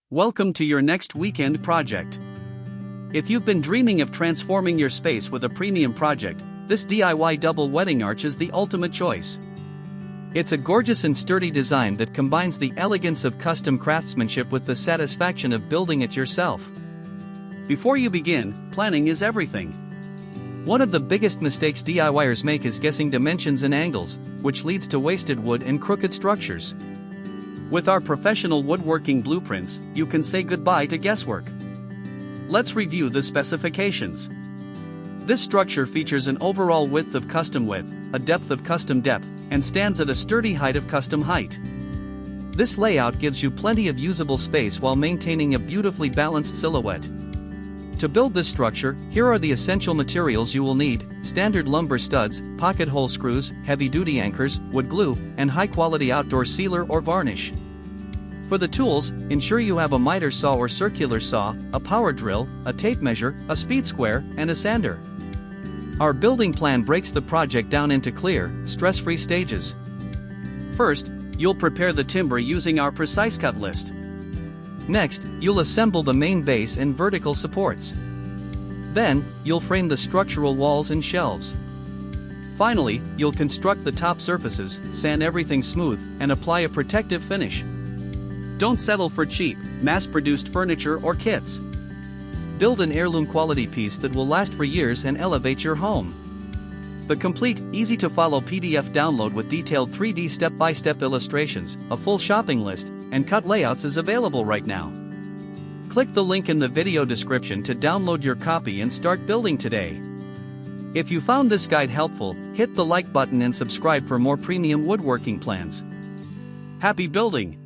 Welcome to your next weekend project. If you've been dreaming of transforming your space with a premium project, this DIY double wedding arch is the ultimate choice. It's a gorgeous and sturdy design that combines the elegance of custom craftsmanship with the satisfaction of building it yourself. Before you begin, planning is everything. One of the biggest mistakes DIYers make is guessing dimensions and angles, which leads to wasted wood and crooked structures. With our professional woodworking blueprints, you can say goodbye to guesswork. Let's review the specifications. This structure features an overall width of custom width, a depth of custom depth, and stands at a sturdy height of custom height. This layout gives you plenty of usable space while maintaining a beautifully balanced silhouette. To build this structure, here are the essential materials you will need: standard lumber studs, pocket hole screws, heavy-duty anchors, wood glue, and high-quality outdoor sealer or varnish. For the tools, ensure you have a miter saw or circular saw, a power drill, a tape measure, a speed square, and a sander. Our building plan breaks the project down into clear, stress-free stages. First, you'll prepare the timber using our precise cut list. Next, you'll assemble the main base and vertical supports. Then, you'll frame the structural walls and shelves. Finally, you'll construct the top surfaces, sand everything smooth, and apply a protective finish. Don't settle for cheap, mass-produced furniture or kits. Build an heirloom quality piece that will last for years and elevate your home. The complete, easy-to-follow PDF download with detailed 3D step-by-step illustrations, a full shopping list, and cut layouts is available right now. Click the link in the video description to download your copy and start building today. If you found this guide helpful, hit the like button and subscribe for more premium woodworking plans. Happy building!